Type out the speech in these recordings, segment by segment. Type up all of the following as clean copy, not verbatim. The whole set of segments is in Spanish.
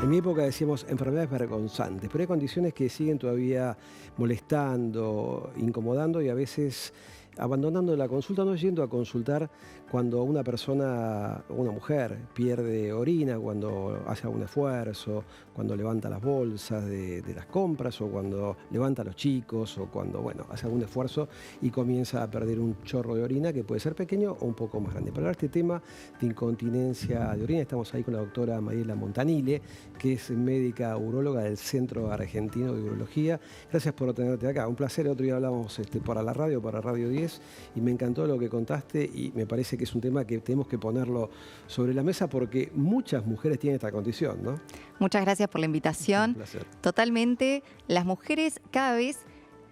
En mi época decíamos enfermedades vergonzantes, pero hay condiciones que siguen todavía molestando, incomodando y a veces abandonando la consulta, no yendo a consultar cuando una persona, una mujer, pierde orina, cuando hace algún esfuerzo, cuando levanta las bolsas de las compras o cuando levanta a los chicos o cuando, bueno, hace algún esfuerzo y comienza a perder un chorro de orina que puede ser pequeño o un poco más grande. Para hablar de este tema de incontinencia de orina estamos ahí con la doctora Mariela Montanile, que es médica uróloga del Centro Argentino de Urología. Gracias por tenerte acá. Un placer. El otro día hablamos para la radio, para Radio 10, y me encantó lo que contaste y me parece que es un tema que tenemos que ponerlo sobre la mesa porque muchas mujeres tienen esta condición, ¿no? Muchas gracias por la invitación. Un placer. Totalmente. Las mujeres cada vez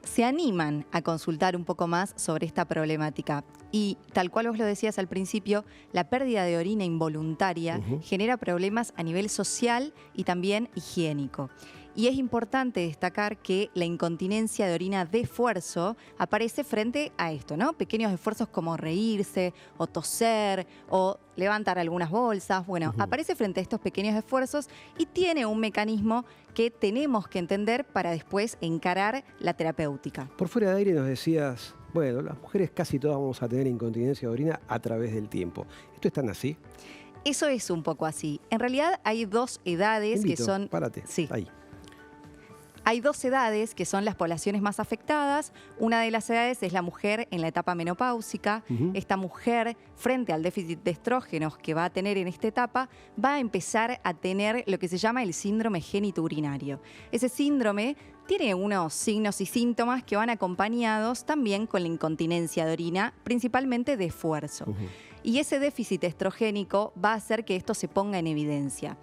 se animan a consultar un poco más sobre esta problemática. Y tal cual vos lo decías al principio, la pérdida de orina involuntaria genera problemas a nivel social y también higiénico. Y es importante destacar que la incontinencia de orina de esfuerzo aparece frente a esto, ¿no? Pequeños esfuerzos como reírse o toser o levantar algunas bolsas. Bueno, aparece frente a estos pequeños esfuerzos y tiene un mecanismo que tenemos que entender para después encarar la terapéutica. Por fuera de aire nos decías, bueno, las mujeres casi todas vamos a tener incontinencia de orina a través del tiempo. ¿Esto es tan así? Eso es un poco así. En realidad hay dos edades que son... Párate, sí. Ahí. Hay dos edades que son las poblaciones más afectadas. Una de las edades es la mujer en la etapa menopáusica. Esta mujer, frente al déficit de estrógenos que va a tener en esta etapa, va a empezar a tener lo que se llama el síndrome genitourinario. Ese síndrome tiene unos signos y síntomas que van acompañados también con la incontinencia de orina, principalmente de esfuerzo. Y ese déficit estrogénico va a hacer que esto se ponga en evidencia.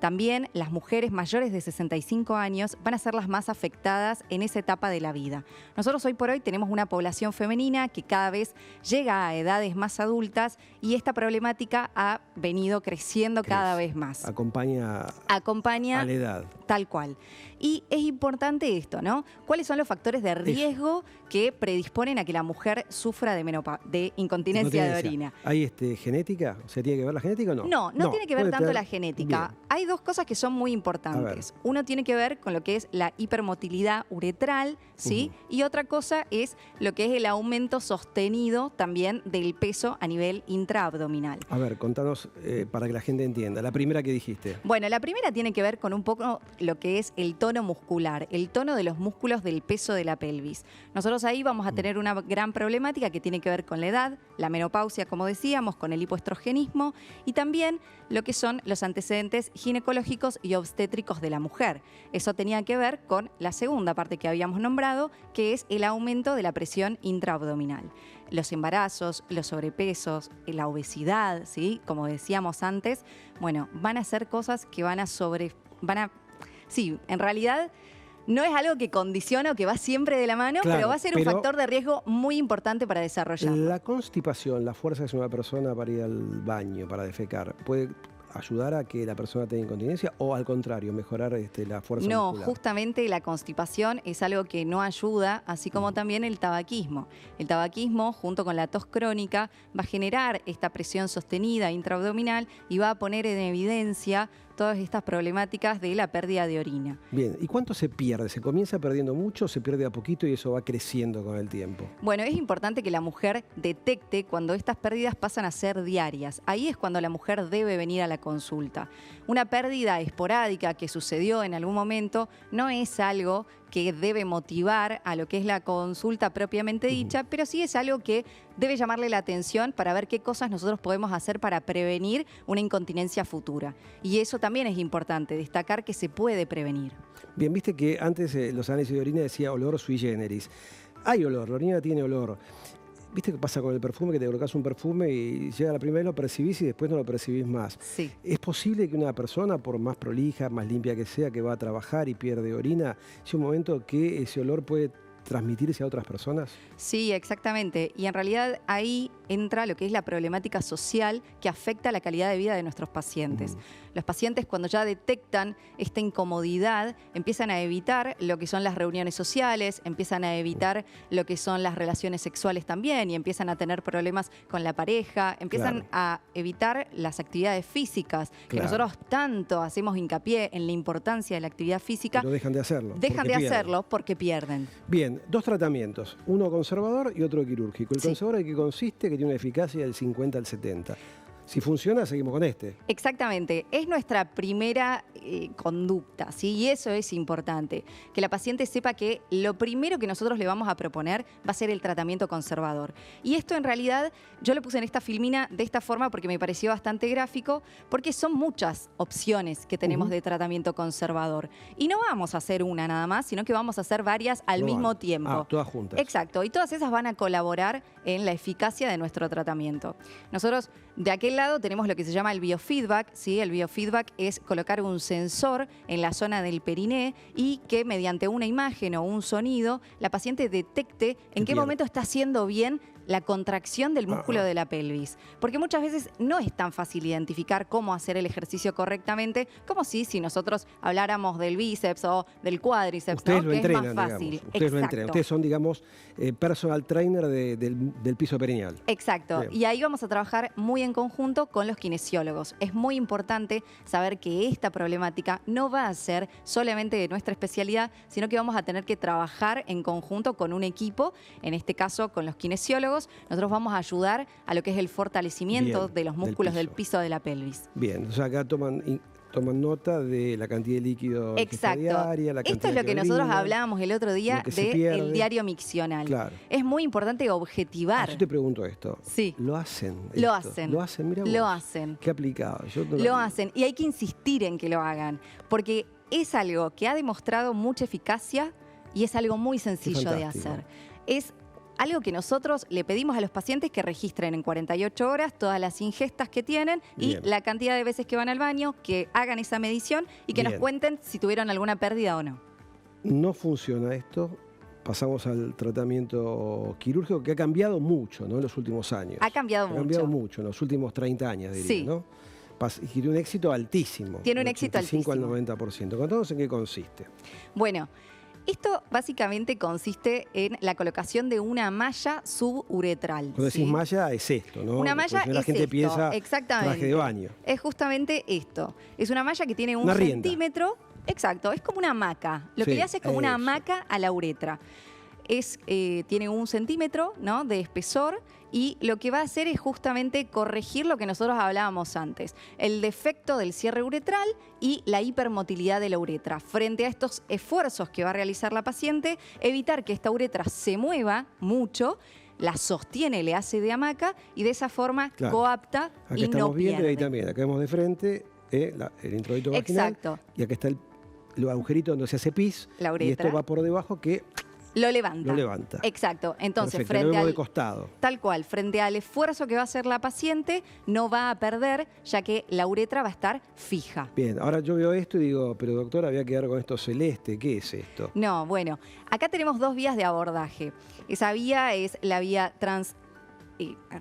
También las mujeres mayores de 65 años van a ser las más afectadas en esa etapa de la vida. Nosotros hoy por hoy tenemos una población femenina que cada vez llega a edades más adultas y esta problemática ha venido creciendo cada vez más. Acompaña a la edad. Tal cual. Y es importante esto, ¿no? ¿Cuáles son los factores de riesgo que predisponen a que la mujer sufra de incontinencia de orina? ¿Hay genética? ¿Se tiene que ver la genética o no? No tiene que ver tanto la genética. Bien. Hay dos cosas que son muy importantes. Uno tiene que ver con lo que es la hipermotilidad uretral, ¿sí? Y otra cosa es lo que es el aumento sostenido también del peso a nivel intraabdominal. A ver, contanos para que la gente entienda. La primera que dijiste. Bueno, la primera tiene que ver con un poco lo que es el tono muscular, el tono de los músculos del peso de la pelvis. Nosotros ahí vamos a tener una gran problemática que tiene que ver con la edad, la menopausia, como decíamos, con el hipoestrogenismo y también lo que son los antecedentes ginecológicos y obstétricos de la mujer. Eso tenía que ver con la segunda parte que habíamos nombrado, que es el aumento de la presión intraabdominal. Los embarazos, los sobrepesos, la obesidad, ¿sí? Como decíamos antes, bueno, van a ser cosas que sí, en realidad no es algo que condiciona o que va siempre de la mano, Claro, pero va a ser un factor de riesgo muy importante para desarrollarlo. La constipación, la fuerza que es una persona para ir al baño, para defecar, ¿puede ayudar a que la persona tenga incontinencia o al contrario, mejorar la fuerza No, muscular? justamente la constipación es algo que no ayuda, así como también el tabaquismo. El tabaquismo, junto con la tos crónica, va a generar esta presión sostenida intraabdominal y va a poner en evidencia todas estas problemáticas de la pérdida de orina. Bien, ¿y cuánto se pierde? ¿Se comienza perdiendo mucho, se pierde a poquito y eso va creciendo con el tiempo? Bueno, es importante que la mujer detecte cuando estas pérdidas pasan a ser diarias. Ahí es cuando la mujer debe venir a la consulta. Una pérdida esporádica que sucedió en algún momento no es algo que debe motivar a lo que es la consulta propiamente dicha, pero sí es algo que debe llamarle la atención para ver qué cosas nosotros podemos hacer para prevenir una incontinencia futura. Y eso también es importante, destacar que se puede prevenir. Bien, viste que antes los análisis de orina decía olor sui generis. Hay olor, la orina tiene olor. ¿Viste qué pasa con el perfume? Que te colocas un perfume y llega la primera vez lo percibís y después no lo percibís más. Sí. ¿Es posible que una persona, por más prolija, más limpia que sea, que va a trabajar y pierde orina, sea un momento que ese olor puede transmitirse a otras personas? Sí, exactamente. Y en realidad ahí entra lo que es la problemática social que afecta la calidad de vida de nuestros pacientes. Los pacientes, cuando ya detectan esta incomodidad, empiezan a evitar lo que son las reuniones sociales, empiezan a evitar lo que son las relaciones sexuales también, y empiezan a tener problemas con la pareja, empiezan a evitar las actividades físicas, que nosotros tanto hacemos hincapié en la importancia de la actividad física. Pero dejan de hacerlo. Dejan de hacerlo porque pierden. Bien, dos tratamientos, uno conservador y otro quirúrgico. El conservador, ¿en qué consiste? Que tiene una eficacia del 50 al 70. Si funciona, seguimos con este. Exactamente. Es nuestra primera conducta, ¿sí? Y eso es importante. Que la paciente sepa que lo primero que nosotros le vamos a proponer va a ser el tratamiento conservador. Y esto en realidad, yo lo puse en esta filmina de esta forma porque me pareció bastante gráfico, porque son muchas opciones que tenemos de tratamiento conservador. Y no vamos a hacer una nada más, sino que vamos a hacer varias al mismo tiempo. Ah, todas juntas. Exacto. Y todas esas van a colaborar en la eficacia de nuestro tratamiento. Nosotros, de aquel lado, tenemos lo que se llama el biofeedback, ¿sí? El biofeedback es colocar un sensor en la zona del periné y que mediante una imagen o un sonido la paciente detecte en qué momento está haciendo bien la contracción del músculo de la pelvis. Porque muchas veces no es tan fácil identificar cómo hacer el ejercicio correctamente como si nosotros habláramos del bíceps o del cuádriceps, Ustedes ¿no? lo Que entrenan, es más fácil. digamos. Ustedes lo entrenan. Ustedes son, digamos, personal trainer del piso perineal. Exacto. Bien. Y ahí vamos a trabajar muy en conjunto con los kinesiólogos. Es muy importante saber que esta problemática no va a ser solamente de nuestra especialidad, sino que vamos a tener que trabajar en conjunto con un equipo, en este caso con los kinesiólogos. Nosotros vamos a ayudar a lo que es el fortalecimiento de los músculos del piso de la pelvis. Bien, o sea, acá toman nota de la cantidad de líquido diaria, la cantidad. Esto es lo que nosotros hablábamos el otro día del diario miccional. Claro. Es muy importante objetivar. Yo te pregunto esto. Sí. ¿Lo hacen? Lo hacen. ¿Lo hacen? Mira vos. Lo hacen. Qué aplicado. Lo hacen. Y hay que insistir en que lo hagan. Porque es algo que ha demostrado mucha eficacia y es algo muy sencillo de hacer. Es algo que nosotros le pedimos a los pacientes que registren en 48 horas todas las ingestas que tienen y la cantidad de veces que van al baño, que hagan esa medición y que nos cuenten si tuvieron alguna pérdida o no. No funciona esto. Pasamos al tratamiento quirúrgico, que ha cambiado mucho, ¿no? En los últimos años. Ha cambiado mucho. Ha cambiado mucho en los últimos 30 años, diría, ¿no? Y tiene un éxito altísimo. Tiene un éxito altísimo. Del 85 al 90%. Contanos en qué consiste. Bueno, esto básicamente consiste en la colocación de una malla suburetral. Cuando decís malla es esto, ¿no? Una malla es la gente esto, piensa exactamente. Traje de baño. Es justamente esto. Es una malla que tiene un centímetro. Exacto, es como una hamaca. Lo que le hace es como una hamaca a la uretra. Tiene 1 centímetro, ¿no?, de espesor, y lo que va a hacer es justamente corregir lo que nosotros hablábamos antes, el defecto del cierre uretral y la hipermotilidad de la uretra. Frente a estos esfuerzos que va a realizar la paciente, evitar que esta uretra se mueva mucho, la sostiene, le hace de hamaca y de esa forma coapta acá y no pierde. Viendo ahí también, acá vemos de frente el introito vaginal. Exacto. Y acá está el agujerito donde se hace pis, la uretra. Y esto va por debajo que lo levanta. Lo levanta. Exacto. Entonces, perfecto, frente al de costado. Tal cual, frente al esfuerzo que va a hacer la paciente, no va a perder, ya que la uretra va a estar fija. Bien, ahora yo veo esto y digo, pero doctora, había que quedar con esto celeste. ¿Qué es esto? No, bueno, acá tenemos 2 vías de abordaje. Esa vía es la vía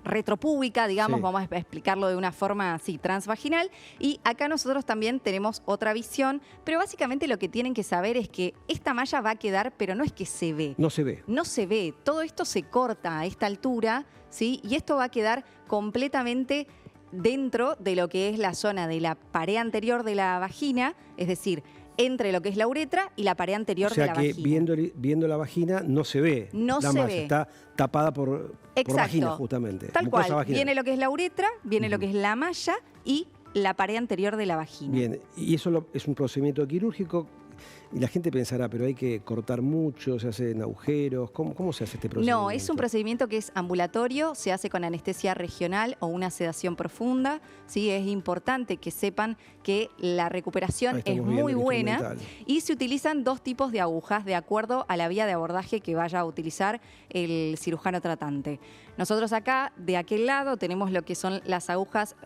retropúbica, digamos, vamos a explicarlo de una forma así, transvaginal. Y acá nosotros también tenemos otra visión, pero básicamente lo que tienen que saber es que esta malla va a quedar, pero no es que se ve. No se ve. No se ve. Todo esto se corta a esta altura, ¿sí? Y esto va a quedar completamente dentro de lo que es la zona de la pared anterior de la vagina, es decir, entre lo que es la uretra y la pared anterior de la vagina. O sea que viendo la vagina no se ve. No la se malla ve. Está tapada por vagina, justamente. Tal cual. Viene lo que es la uretra, viene lo que es la malla y la pared anterior de la vagina. Bien, y eso es un procedimiento quirúrgico. Y la gente pensará, pero hay que cortar mucho, se hacen agujeros. ¿Cómo se hace este procedimiento? No, es un procedimiento que es ambulatorio, se hace con anestesia regional o una sedación profunda. ¿Sí? Es importante que sepan que la recuperación es muy buena y se utilizan 2 tipos de agujas de acuerdo a la vía de abordaje que vaya a utilizar el cirujano tratante. Nosotros acá, de aquel lado, tenemos lo que son las agujas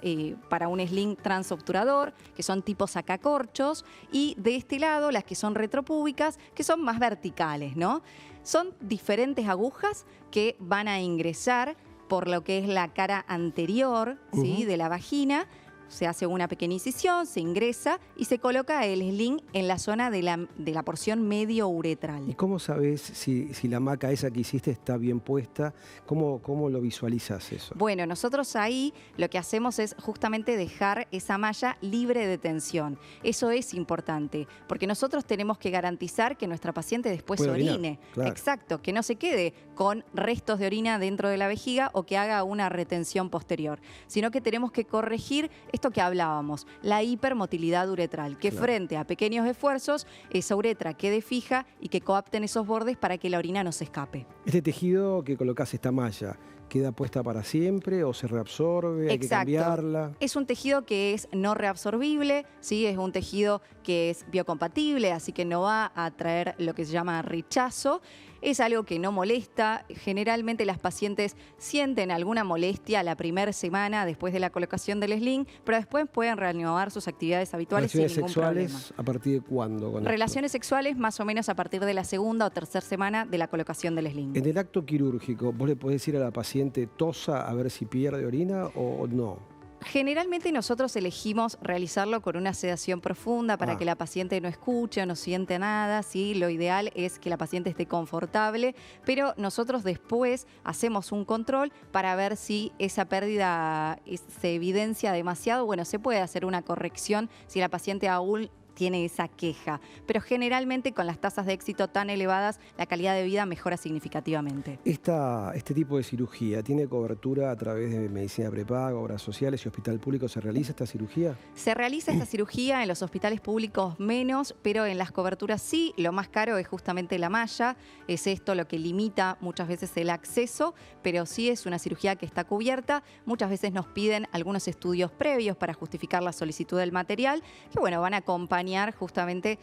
para un sling transobturador, que son tipo sacacorchos, y de este lado las que son retropúbicas, que son más verticales, ¿no? Son diferentes agujas que van a ingresar por lo que es la cara anterior, ¿sí? de la vagina. Se hace una pequeña incisión, se ingresa y se coloca el sling en la zona de la porción medio uretral. ¿Y cómo sabes si la hamaca esa que hiciste está bien puesta? ¿Cómo lo visualizas eso? Bueno, nosotros ahí lo que hacemos es justamente dejar esa malla libre de tensión. Eso es importante, porque nosotros tenemos que garantizar que nuestra paciente después orine. Claro. Exacto, que no se quede con restos de orina dentro de la vejiga o que haga una retención posterior, sino que tenemos que corregir esto que hablábamos, la hipermotilidad uretral, que frente a pequeños esfuerzos, esa uretra quede fija y que coapten esos bordes para que la orina no se escape. Este tejido que colocas, esta malla, ¿queda puesta para siempre o se reabsorbe? ¿Hay que cambiarla? Es un tejido que es no reabsorbible, ¿sí? Es un tejido que es biocompatible, así que no va a traer lo que se llama rechazo. Es algo que no molesta. Generalmente las pacientes sienten alguna molestia la primera semana después de la colocación del sling, pero después pueden reanudar sus actividades habituales sin ningún problema. ¿Relaciones sexuales a partir de cuándo? Relaciones sexuales más o menos a partir de la segunda o tercera semana de la colocación del sling. En el acto quirúrgico, ¿vos le podés decir a la paciente tosa a ver si pierde orina o no? Generalmente nosotros elegimos realizarlo con una sedación profunda para que la paciente no escuche o no siente nada, ¿sí? Lo ideal es que la paciente esté confortable, pero nosotros después hacemos un control para ver si esa pérdida se evidencia demasiado. Bueno, se puede hacer una corrección si la paciente aún tiene esa queja, pero generalmente con las tasas de éxito tan elevadas, la calidad de vida mejora significativamente. ¿Este tipo de cirugía tiene cobertura a través de medicina prepaga, obras sociales y hospital público? ¿Se realiza esta cirugía? Se realiza esta cirugía en los hospitales públicos menos, pero en las coberturas sí. Lo más caro es justamente la malla, es esto lo que limita muchas veces el acceso, pero sí es una cirugía que está cubierta. Muchas veces nos piden algunos estudios previos para justificar la solicitud del material, que bueno, van a acompañar justamente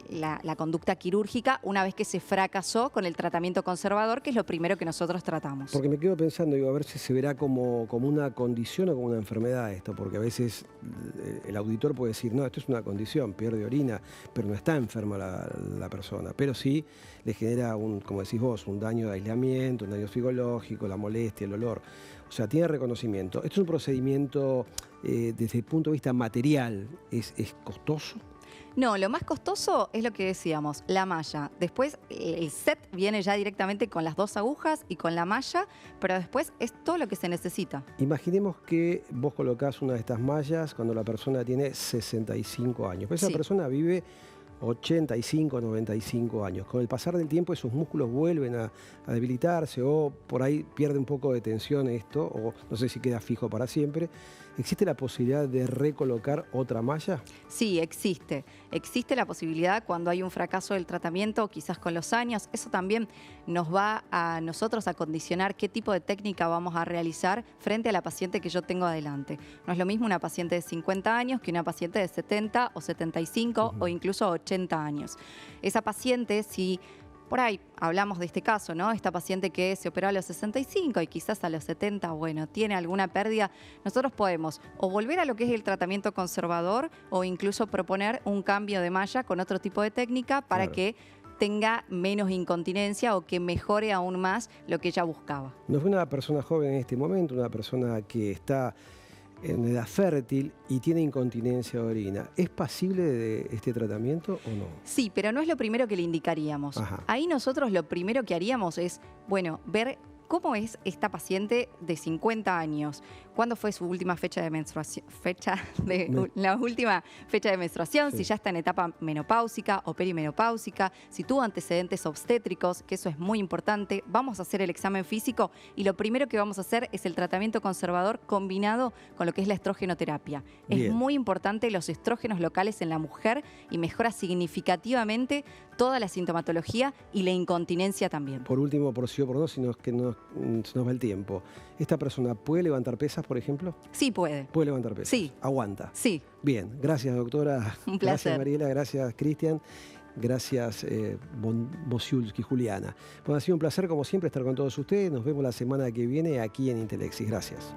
la conducta quirúrgica una vez que se fracasó con el tratamiento conservador, que es lo primero que nosotros tratamos. Porque me quedo pensando, a ver si se verá como una condición o como una enfermedad esto, porque a veces el auditor puede decir, no, esto es una condición, pierde orina, pero no está enferma la persona, pero sí le genera, como decís vos, un daño de aislamiento, un daño psicológico, la molestia, el olor. O sea, tiene reconocimiento. ¿Esto es un procedimiento desde el punto de vista material, es costoso? No, lo más costoso es lo que decíamos, la malla. Después el set viene ya directamente con las 2 agujas y con la malla, pero después es todo lo que se necesita. Imaginemos que vos colocás una de estas mallas cuando la persona tiene 65 años. Pues esa persona vive 85, 95 años. Con el pasar del tiempo esos músculos vuelven a debilitarse o por ahí pierde un poco de tensión esto, o no sé si queda fijo para siempre. ¿Existe la posibilidad de recolocar otra malla? Sí, existe. Existe la posibilidad cuando hay un fracaso del tratamiento, quizás con los años. Eso también nos va a nosotros a condicionar qué tipo de técnica vamos a realizar frente a la paciente que yo tengo adelante. No es lo mismo una paciente de 50 años que una paciente de 70 o 75 o incluso 80 años. Esa paciente, si por ahí hablamos de este caso, ¿no? Esta paciente que se operó a los 65 y quizás a los 70, bueno, tiene alguna pérdida, nosotros podemos o volver a lo que es el tratamiento conservador o incluso proponer un cambio de malla con otro tipo de técnica para que tenga menos incontinencia o que mejore aún más lo que ella buscaba. No es una persona joven en este momento, una persona que está en edad fértil y tiene incontinencia de orina. ¿Es pasible de este tratamiento o no? Sí, pero no es lo primero que le indicaríamos. Ahí nosotros lo primero que haríamos es, bueno, ver cómo es esta paciente de 50 años. ¿Cuándo fue su última fecha de menstruación? La última fecha de menstruación, si ya está en etapa menopáusica o perimenopáusica, si tuvo antecedentes obstétricos, que eso es muy importante. Vamos a hacer el examen físico y lo primero que vamos a hacer es el tratamiento conservador combinado con lo que es la estrogenoterapia. Es muy importante los estrógenos locales en la mujer y mejora significativamente toda la sintomatología y la incontinencia también. Por último, por sí o por no, si se nos va el tiempo, ¿esta persona puede levantar pesas, por ejemplo? Sí, puede. ¿Puede levantar pesas? Sí. ¿Aguanta? Sí. Bien, gracias doctora. Un placer. Gracias Mariela, gracias Cristian. Gracias, Bosiulski, Juliana. Bueno, ha sido un placer, como siempre, estar con todos ustedes. Nos vemos la semana que viene aquí en Intelexis. Gracias.